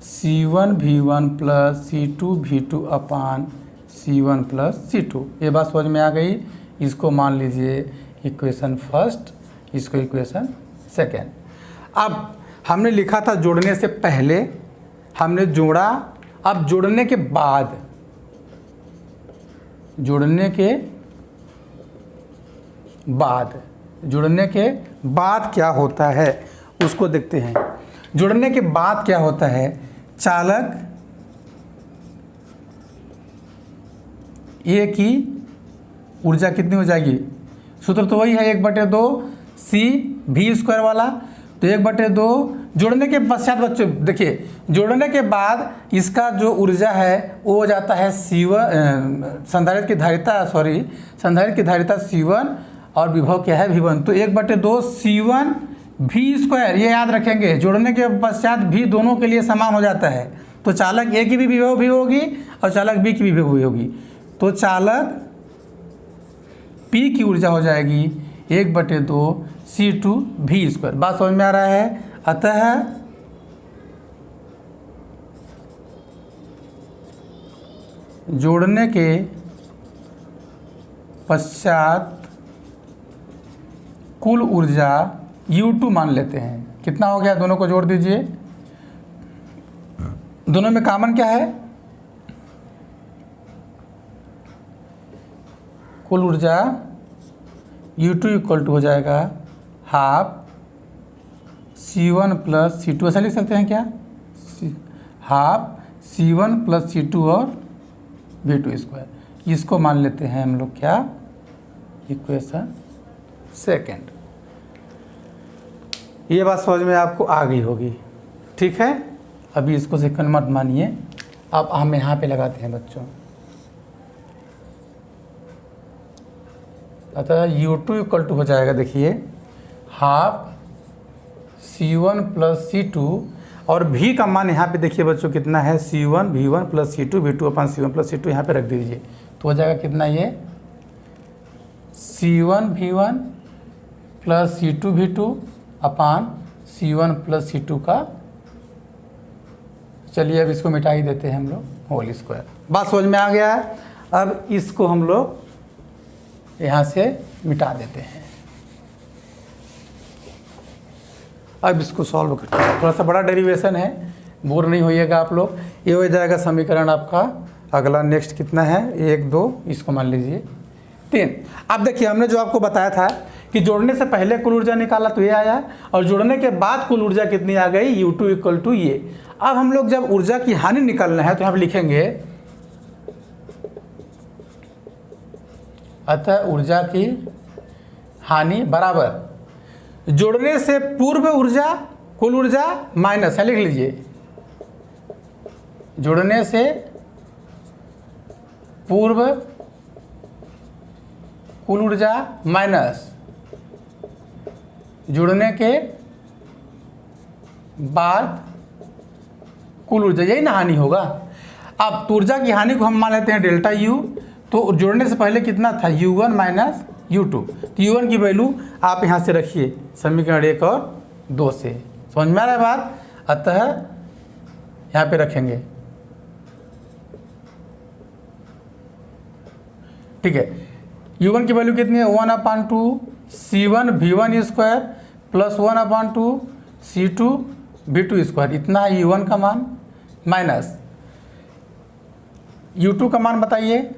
C1V1 प्लस C2V2 अपान C1 प्लस C2। ये बात समझ में आ गई। इसको मान लीजिए इक्वेशन फर्स्ट, इसको इक्वेशन सेकेंड। अब हमने लिखा था जोड़ने से पहले, हमने जोड़ा। अब जोड़ने के बाद, जोड़ने के बाद क्या होता है उसको देखते हैं। जोड़ने के बाद क्या होता है, चालक ए की ऊर्जा कितनी हो जाएगी, सूत्र तो वही है 1/2 CV² वाला। तो 1/2 जोड़ने के पश्चात बच्चों देखिए, जोड़ने के बाद इसका जो ऊर्जा है वो हो जाता है C1, संधारित्र की धारिता C1 और विभव क्या है V1। तो 1/2 C1V², ये याद रखेंगे। जोड़ने के पश्चात भी दोनों के लिए समान हो जाता है। तो चालक ए की भी विभव भी होगी और चालक बी की भी विभव भी होगी। तो चालक P की ऊर्जा हो जाएगी 1/2 C2V²। बात समझ में आ रहा है। अतः जोड़ने के पश्चात कुल ऊर्जा U2 मान लेते हैं। कितना हो गया, दोनों को जोड़ दीजिए। दोनों में कॉमन क्या है, कुल ऊर्जा U2 इक्वल टू हो जाएगा हाफ C1 प्लस C2। ऐसा लिख सकते हैं क्या, हाफ C1 प्लस C2 और V²। इसको मान लेते हैं हम लोग क्या, इक्वेशन सेकेंड। ये बात समझ में आपको आ गई होगी, ठीक है। अभी इसको सेकंड मत मानिए। अब हम यहाँ पे लगाते हैं बच्चों। अतः U2 इक्वल टू हो जाएगा, देखिए हाफ C1 प्लस C2 और V का मान यहाँ पे देखिए बच्चों कितना है, C1V1 प्लस C2 V2 अपान C1 प्लस C2 यहाँ पे रख दीजिए। तो हो जाएगा कितना, ये C1V1 प्लस C2V2 अपान C1 प्लस C2 का, चलिए अब इसको मिटा ही देते हैं हम लोग, होल स्क्वायर। बात समझ में आ गया है। अब इसको हम लोग यहाँ से मिटा देते हैं। अब इसको सॉल्व करते हैं। थोड़ा सा बड़ा डेरिवेशन है, बोर नहीं होइएगा आप लोग। ये हो जाएगा समीकरण आपका अगला। नेक्स्ट कितना है, 1 2, इसको मान लीजिए 3। अब देखिए हमने जो आपको बताया था कि जोड़ने से पहले कुल ऊर्जा निकाला तो ये आया, और जोड़ने के बाद कुल ऊर्जा कितनी आ गई, U2 इक्वल टू ये। अब हम लोग जब ऊर्जा की हानि निकालना है तो यहाँ पर लिखेंगे, अतः ऊर्जा की हानि बराबर जोड़ने से पूर्व ऊर्जा कुल ऊर्जा माइनस है, लिख लीजिए, जोड़ने से पूर्व कुल ऊर्जा माइनस जुड़ने के बाद कुल ऊर्जा, यही ना हानि होगा। अब ऊर्जा की हानि को हम मान लेते हैं डेल्टा U। तो जोड़ने से पहले कितना था, U1 माइनस U2। तो U1 की वैल्यू आप यहाँ से रखिए समीकरण 1 और 2 से। समझ में आ रहा है बात। अतः यहाँ पे रखेंगे, ठीक है। U1 की वैल्यू कितनी है, 1/2 C1V1² प्लस 1/2 C2V2²। इतना है U1 का मान, माइनस U2 का मान बताइए,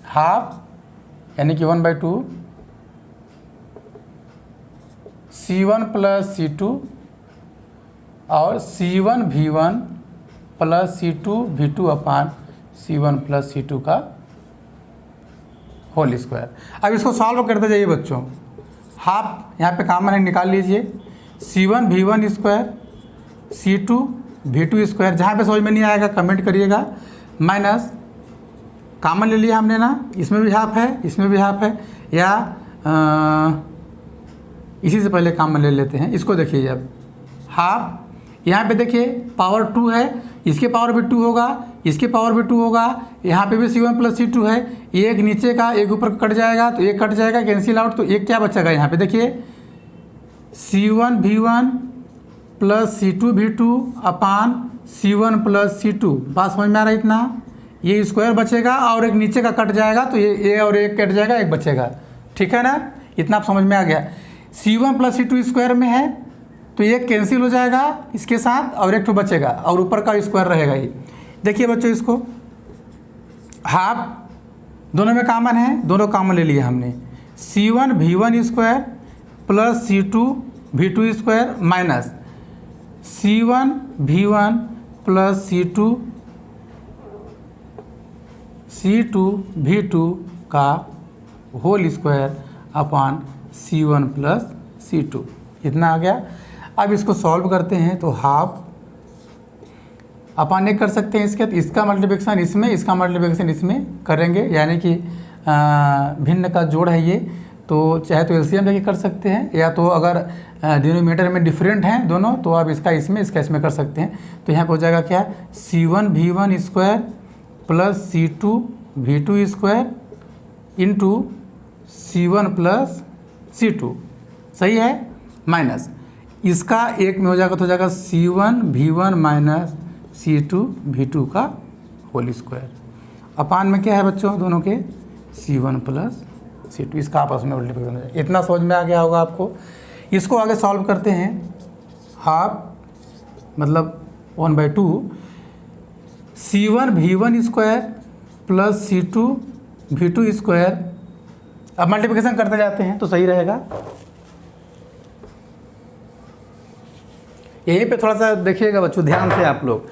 हाफ यानी कि 1/2 C1 प्लस C2 और C1V1 प्लस C2V2 अपान C1 प्लस C2 का होल स्क्वायर। अब इसको सॉल्व करते जाइए बच्चों। हाफ यहाँ पे कॉमन है, निकाल लीजिए, C1V1² C2V2²। जहाँ पे समझ में नहीं आएगा कमेंट करिएगा, माइनस कॉमन ले लिया हमने ना, इसमें भी हाफ है, इसमें भी हाफ है, या इसी से पहले कॉमन ले लेते हैं। इसको देखिए, अब हाफ यहाँ पे देखिए पावर 2 है, इसके पावर भी 2 होगा, इसके पावर भी 2 होगा, यहाँ पे भी C1 प्लस C2 है। एक नीचे का एक ऊपर कट जाएगा, तो एक कट जाएगा, कैंसिल आउट। तो एक क्या बचेगा यहाँ पे देखिए, C1V1 प्लस C2V2 अपान C1 प्लस C2। बात समझ में आ रहा है इतना? ये स्क्वायर बचेगा और एक नीचे का कट जाएगा, तो ये और एक कट जाएगा, एक बचेगा। ठीक है ना? इतना आप समझ में आ गया। C1 प्लस C2 स्क्वायर में है तो ये कैंसिल हो जाएगा इसके साथ और एक तो बचेगा और ऊपर का स्क्वायर रहेगा ही। देखिए बच्चों, इसको हाफ दोनों में कॉमन है, दोनों कॉमन ले लिए हमने। C1V1 square plus C2V2 square minus C1V1 plus C2V2 का whole square upon C1 plus C2। इतना आ गया। अब इसको सॉल्व करते हैं तो हाफ अपान एक कर सकते हैं इसके, इसका मल्टीप्लिकेशन इसमें, इसका मल्टीप्लिकेशन इसमें करेंगे, यानी कि भिन्न का जोड़ है ये। तो चाहे तो एलसीएम लेके कर सकते हैं, या तो अगर डिनोमिनेटर में डिफरेंट हैं दोनों तो आप इसका इसमें, इसका इसमें कर सकते हैं। तो यहाँ पे हो जाएगा क्या, C1V1 square plus C2V2 square into C1 plus C2, सही है, माइनस इसका एक में हो जाएगा तो हो जाएगा C1V1 माइनस C2V2 का होल स्क्वायर अपान में क्या है बच्चों दोनों के C1 प्लस C2, इसका आपस में मल्टीप्लिकेशन हो जाएगा। इतना समझ में आ गया होगा आपको। इसको आगे सॉल्व करते हैं, हाफ मतलब 1/2 C1V1 square plus C2V2 square. अब मल्टीप्लिकेशन करते जाते हैं तो सही रहेगा। यहीं पे थोड़ा सा देखिएगा बच्चों ध्यान से आप लोग।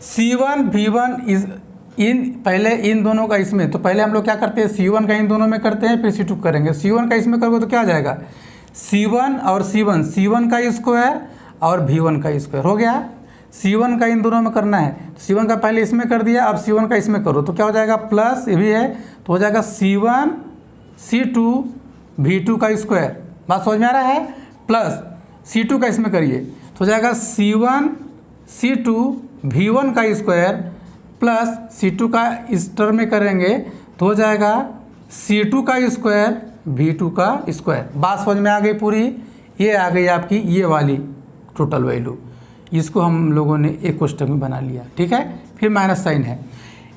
C1V1 इज इन, पहले इन दोनों का इसमें, तो पहले हम लोग क्या करते हैं, C1 का इन दोनों में करते हैं, फिर C2 करेंगे। C1 का इसमें करोगे तो क्या आ जाएगा, C1 और C1 का स्क्वायर और V1 का स्क्वायर हो गया। C1 का इन दोनों में करना है, तो C1 का पहले इसमें कर दिया, अब C1 का इसमें करो तो क्या हो जाएगा, प्लस ये भी है तो हो जाएगा C1 C2V2 का स्क्वायर। बात समझ में आ रहा है, प्लस C2 का इसमें करिए तो हो जाएगा C1 C2V1 का स्क्वायर प्लस C2 का इस टर्म में करेंगे तो हो जाएगा C2 का स्क्वायर V2 का स्क्वायर। बात समझ में आ गई पूरी। ये आ गई आपकी ये वाली टोटल वैल्यू, इसको हम लोगों ने एक क्वेश्चन में बना लिया। ठीक है, फिर माइनस साइन है,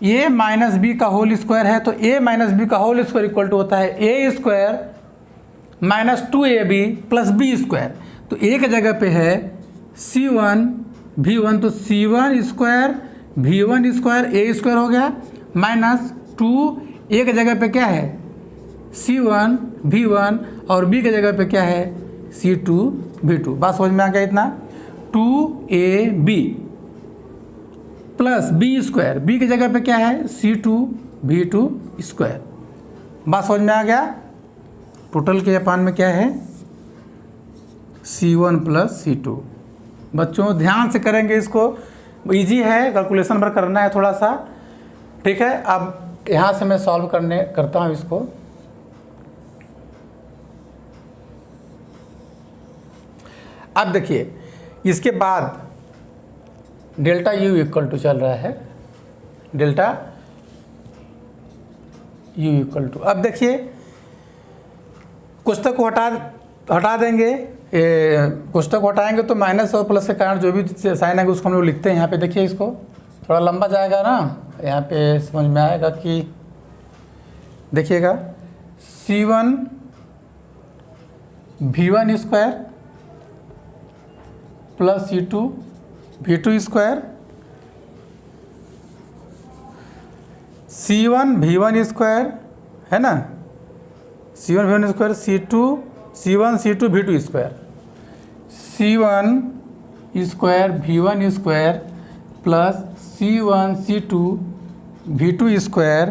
a माइनस बी का होल स्क्वायर है तो a माइनस बी का होल स्क्वायर इक्वल टू होता है a square minus 2ab plus b square. तो एक जगह पे है C1V1 तो C1 square V1 square a square हो गया माइनस 2, एक जगह पे क्या है C1V1 और b की जगह पे क्या है C2V2। बात समझ में आ गया इतना, 2ab plus b square, B की जगह पे क्या है C2V2 स्क्वायर। बात समझ में आ गया। टोटल के अपान में क्या है C1 प्लस C2। बच्चों ध्यान से करेंगे, इसको इजी है, कैलकुलेशन पर करना है थोड़ा सा। ठीक है, अब यहाँ से मैं सॉल्व करता हूँ इसको। अब देखिए इसके बाद डेल्टा U इक्वल टू चल रहा है, डेल्टा U इक्वल टू। अब देखिए कोष्ठक को हटा देंगे, कोष्ठक को हटाएंगे तो माइनस और प्लस के कारण जो भी साइन आएगा उसको हम लोग लिखते हैं यहाँ पे। देखिए इसको थोड़ा लंबा जाएगा ना, यहाँ पे समझ में आएगा कि देखिएगा C1V1 square plus C2V2 square, C1V1 square है ना, C1V1 square C1 C2V2 square, C1 square V1 square plus C1 C2V2 square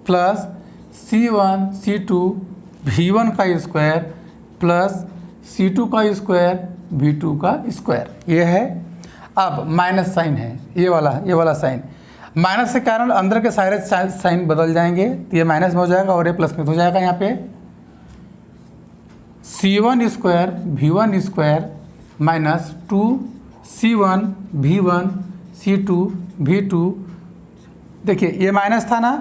plus C1 C2V1 का स्क्वायर प्लस C2 का स्क्वायर V2 का स्क्वायर, ये है। अब माइनस साइन है, ये वाला साइन, माइनस के कारण अंदर के सारे साइन बदल जाएंगे, तो ये माइनस में हो जाएगा और ये प्लस में हो जाएगा। यहाँ पे C1 square V1 square minus 2C1 V1 C2 V2। देखिए ये माइनस था ना,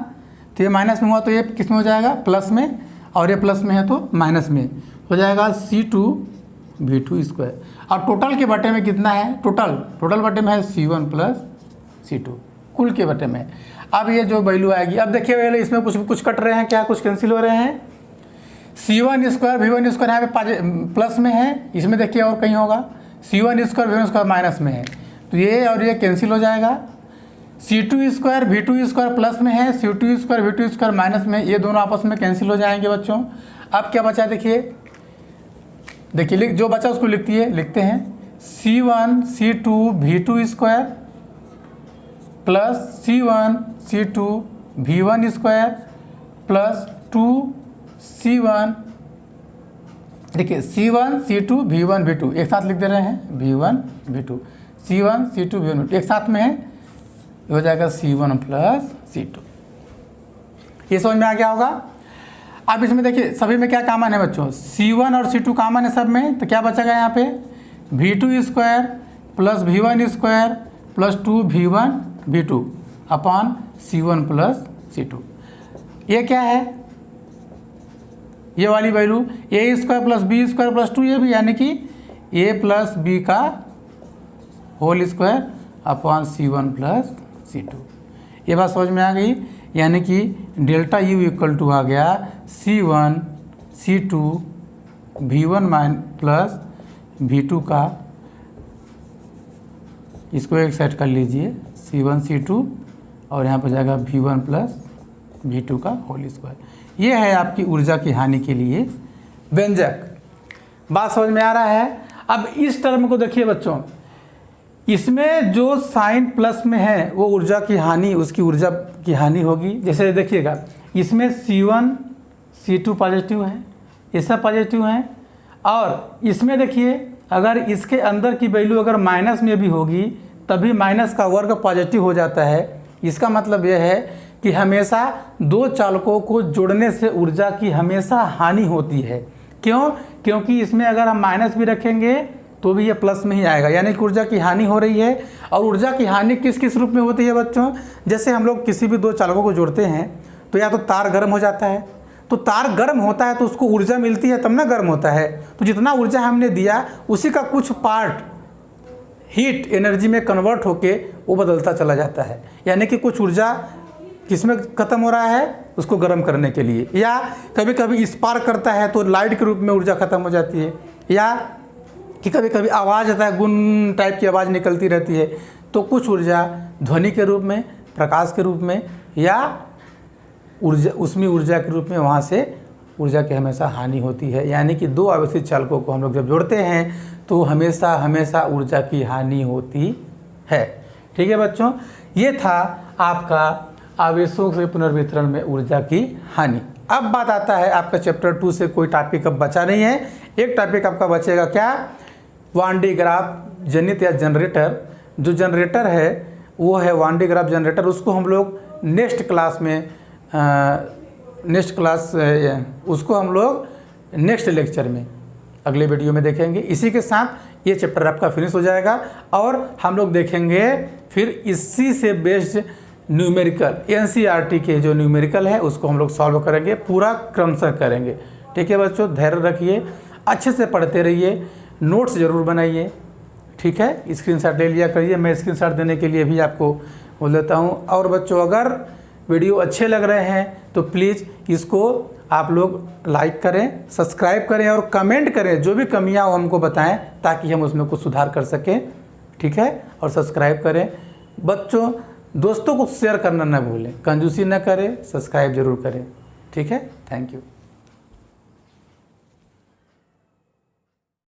तो ये माइनस में हुआ तो ये किस में हो जाएगा, प्लस में, और ये प्लस में है तो माइनस में। हो जाएगा C2V2²। और टोटल के बटे में कितना है, टोटल बटे में है C1 प्लस C2, कुल के बटे में। अब ये जो वैल्यू आएगी, अब देखिए वैल्यू इसमें कुछ कट रहे हैं, क्या कुछ कैंसिल हो रहे हैं। C1² V1² यहाँ पे प्लस में है, इसमें देखिए और कहीं होगा C1² V1² माइनस में है, तो ये और ये कैंसिल हो जाएगा। C2² V2² प्लस में है, C2² V2² माइनस में, ये दोनों आपस में कैंसिल हो जाएंगे बच्चों। अब क्या बचा देखिए जो बचा उसको लिखते हैं C1 C2 V2² plus C1 C2 V1² plus 2 C1, देखिए C1 C2 V1 V2 एक साथ लिख दे रहे हैं, V1 V2 C1 C2 V1 V2 एक साथ में है, हो जाएगा C1 प्लस C2। ये समझ में आ गया होगा। अब इसमें देखिए सभी में क्या कॉमन है बच्चों, C1 और C2 कॉमन है सब में, तो क्या बचेगा यहाँ पे V2² plus V1² plus 2 V1 V2 upon C1 plus C2। ये क्या है, ये वाली value A² plus B² plus 2, ये भी यानी कि A प्लस B का whole square upon C1 plus C2। ये बात समझ में आ गई, यानी कि डेल्टा U इक्वल टू आ गया C1 C2 V1 plus V2 का, इसको एक सेट कर लीजिए C1 C2 और यहाँ पर जाएगा V1 प्लस V2 का होल स्क्वायर। ये है आपकी ऊर्जा की हानि के लिए व्यंजक। बात समझ में आ रहा है। अब इस टर्म को देखिए बच्चों, इसमें जो साइन प्लस में है वो ऊर्जा की हानि, उसकी ऊर्जा की हानि होगी। जैसे देखिएगा इसमें C1 C2 पॉजिटिव है, ये सब पॉजिटिव हैं, और इसमें देखिए अगर इसके अंदर की वैल्यू अगर माइनस में भी होगी तभी माइनस का वर्ग पॉजिटिव हो जाता है। इसका मतलब यह है कि हमेशा दो चालकों को जोड़ने से ऊर्जा की हमेशा हानि होती है। क्यों? क्योंकि इसमें अगर हम माइनस भी रखेंगे तो भी ये प्लस में ही आएगा, यानी कि ऊर्जा की हानि हो रही है। और ऊर्जा की हानि किस किस रूप में होती है बच्चों, जैसे हम लोग किसी भी दो चालकों को जोड़ते हैं तो या तो तार गर्म हो जाता है, तो तार गर्म होता है तो उसको ऊर्जा मिलती है तब ना गर्म होता है, तो जितना ऊर्जा हमने दिया उसी का कुछ पार्ट हीट एनर्जी में कन्वर्ट होके वो बदलता चला जाता है। यानी कि कुछ ऊर्जा किसमें ख़त्म हो रहा है, उसको गर्म करने के लिए, या कभी कभी स्पार्क करता है तो लाइट के रूप में ऊर्जा ख़त्म हो जाती है, या कि कभी कभी आवाज़ आता है, गुन टाइप की आवाज़ निकलती रहती है, तो कुछ ऊर्जा ध्वनि के रूप में, प्रकाश के रूप में, या ऊर्जा उसमें ऊर्जा के रूप में वहाँ से ऊर्जा की हमेशा हानि होती है। यानी कि दो आवेशित चालकों को हम लोग जब जोड़ते हैं तो हमेशा ऊर्जा की हानि होती है। ठीक है बच्चों, ये था आपका आवेशों से पुनर्वितरण में ऊर्जा की हानि। अब बात आता है आपका चैप्टर 2 से कोई टॉपिक अब बचा नहीं है। एक टॉपिक आपका बचेगा क्या, वान डी ग्राफ जनित या जनरेटर। जो जनरेटर है वो है वान डी ग्राफ जनरेटर, उसको हम लोग उसको हम लोग नेक्स्ट लेक्चर में अगले वीडियो में देखेंगे। इसी के साथ ये चैप्टर आपका फिनिश हो जाएगा और हम लोग देखेंगे फिर इसी से बेस्ड न्यूमेरिकल, एनसीईआरटी के जो न्यूमेरिकल है उसको हम लोग सॉल्व करेंगे, पूरा क्रमशः करेंगे। ठीक है बच्चों, धैर्य रखिए, अच्छे से पढ़ते रहिए, नोट्स ज़रूर बनाइए। ठीक है, स्क्रीनशॉट ले लिया करिए, मैं स्क्रीनशॉट देने के लिए भी आपको बोल देता हूँ। और बच्चों अगर वीडियो अच्छे लग रहे हैं तो प्लीज़ इसको आप लोग लाइक करें, सब्सक्राइब करें और कमेंट करें, जो भी कमियां हो हमको बताएं ताकि हम उसमें कुछ सुधार कर सकें। ठीक है, और सब्सक्राइब करें बच्चों, दोस्तों को शेयर करना ना भूलें, कंजूसी ना करें, सब्सक्राइब जरूर करें। ठीक है, थैंक यू।